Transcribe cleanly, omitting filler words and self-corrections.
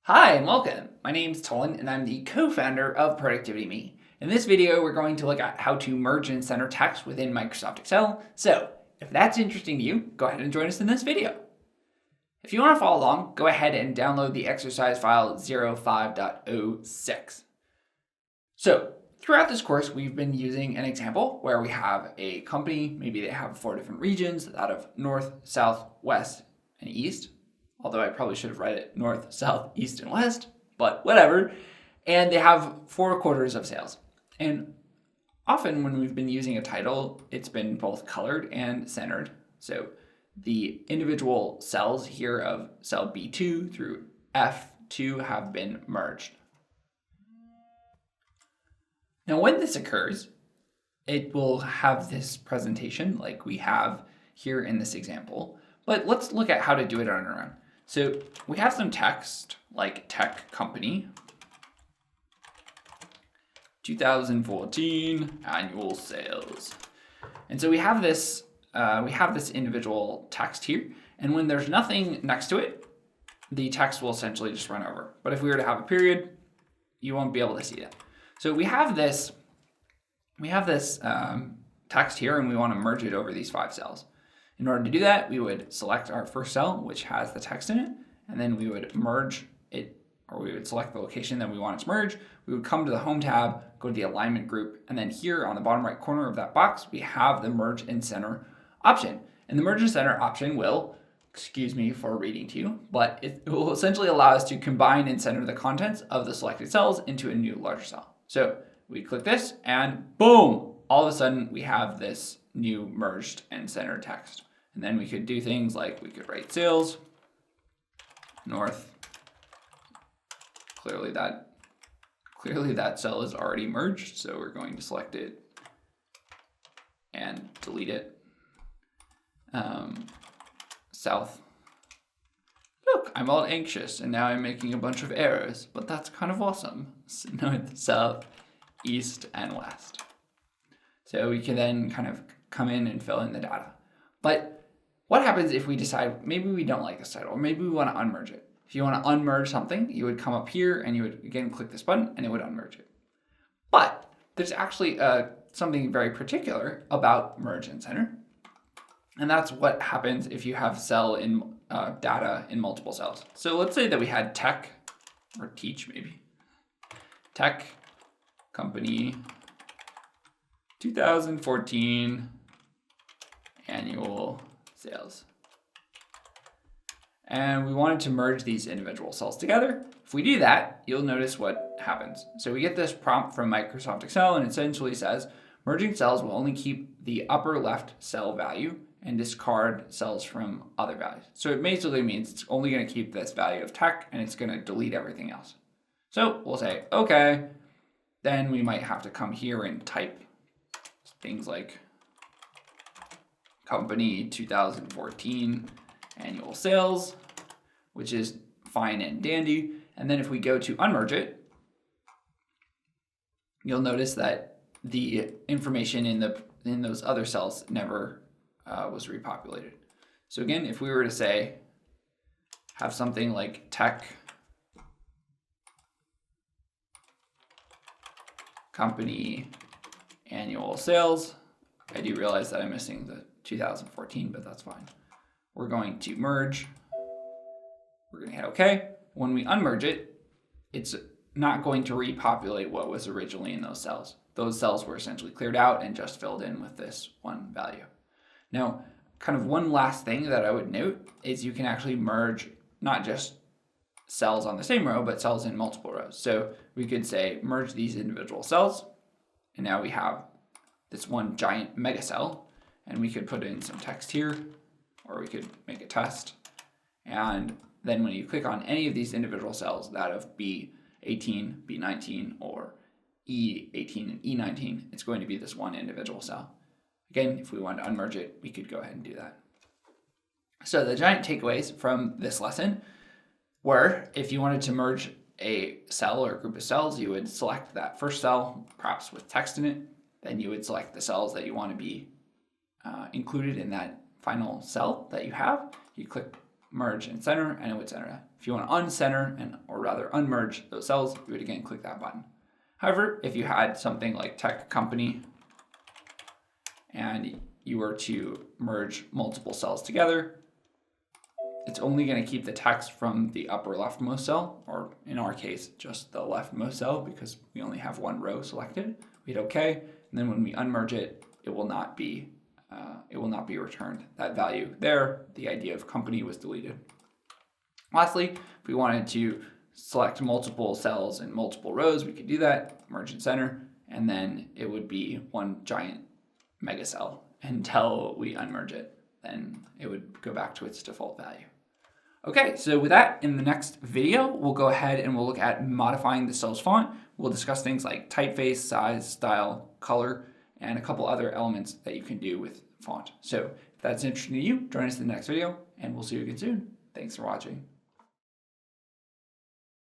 Hi and welcome. My name's Tolan and I'm the co-founder of Productivity Me. In this video, we're going to look at how to merge and center text within Microsoft Excel. So if that's interesting to you, go ahead and join us in this video. If you want to follow along, go ahead and download the exercise file 05.06. So throughout this course, we've been using an example where we have a company, maybe they have 4 different regions out of north, south, west, and east. Although I probably should have read it north, south, east, and west, but whatever. And they have 4 quarters of sales. And often when we've been using a title, it's been both colored and centered. So the individual cells here of cell B2 through F2 have been merged. Now when this occurs, it will have this presentation like we have here in this example. But let's look at how to do it on our own. So we have some text like tech company, 2014 annual sales. And so we have this individual text here. And when there's nothing next to it, the text will essentially just run over. But if we were to have a period, you won't be able to see that. So we have this text here and we want to merge it over these 5 cells. In order to do that, we would select our first cell, which has the text in it, and then we would merge it, or we would select the location that we want it to merge. We would come to the Home tab, go to the Alignment group, and then here on the bottom right corner of that box, we have the Merge and Center option. And the Merge and Center option will, excuse me for reading to you, but it will essentially allow us to combine and center the contents of the selected cells into a new larger cell. So we click this, and boom! All of a sudden, we have this new merged and centered text. And then we could do things like we could write sales, north. Clearly that cell is already merged, so we're going to select it and delete it. South. Look, I'm all anxious and now I'm making a bunch of errors, but that's kind of awesome. So north, south, east, and west. So we can then kind of come in and fill in the data. But what happens if we decide maybe we don't like this title, or maybe we want to unmerge it? If you want to unmerge something, you would come up here and you would again click this button and it would unmerge it. But there's actually something very particular about merge and center. And that's what happens if you have data in multiple cells. So let's say that we had tech, or teach maybe, tech company 2014 annual sales. And we wanted to merge these individual cells together. If we do that, you'll notice what happens. So we get this prompt from Microsoft Excel and it essentially says, merging cells will only keep the upper left cell value and discard cells from other values. So it basically means it's only going to keep this value of tech and it's going to delete everything else. So we'll say, okay, then we might have to come here and type things like company 2014 annual sales, which is fine and dandy. And then if we go to unmerge it, you'll notice that the information in those other cells never was repopulated. So again, if we were to say, have something like tech company annual sales, I do realize that I'm missing the 2014, but that's fine. We're going to merge. We're going to hit OK. When we unmerge it, it's not going to repopulate what was originally in those cells. Those cells were essentially cleared out and just filled in with this one value. Now, kind of one last thing that I would note is you can actually merge not just cells on the same row, but cells in multiple rows. So we could say merge these individual cells, and now we have this one giant mega cell, and we could put in some text here, or we could make a test. And then when you click on any of these individual cells, that of B18, B19, or E18 and E19, it's going to be this one individual cell. Again, if we want to unmerge it, we could go ahead and do that. So the giant takeaways from this lesson were, if you wanted to merge a cell or a group of cells, you would select that first cell, perhaps with text in it. Then you would select the cells that you want to be included in that final cell that you have. You click merge and center, and it would center that. If you want to uncenter or rather unmerge those cells, we would again click that button. However, if you had something like tech company and you were to merge multiple cells together, it's only going to keep the text from the upper leftmost cell, or in our case, just the leftmost cell because we only have one row selected. We hit OK, and then when we unmerge it, it will not be returned. That value there, the ID of company, was deleted. Lastly, if we wanted to select multiple cells and multiple rows, we could do that, merge and center, and then it would be one giant mega cell until we unmerge it. Then it would go back to its default value. Okay, so with that, in the next video, we'll go ahead and we'll look at modifying the cell's font. We'll discuss things like typeface, size, style, color, and a couple other elements that you can do with font. So if that's interesting to you, join us in the next video, and we'll see you again soon. Thanks for watching.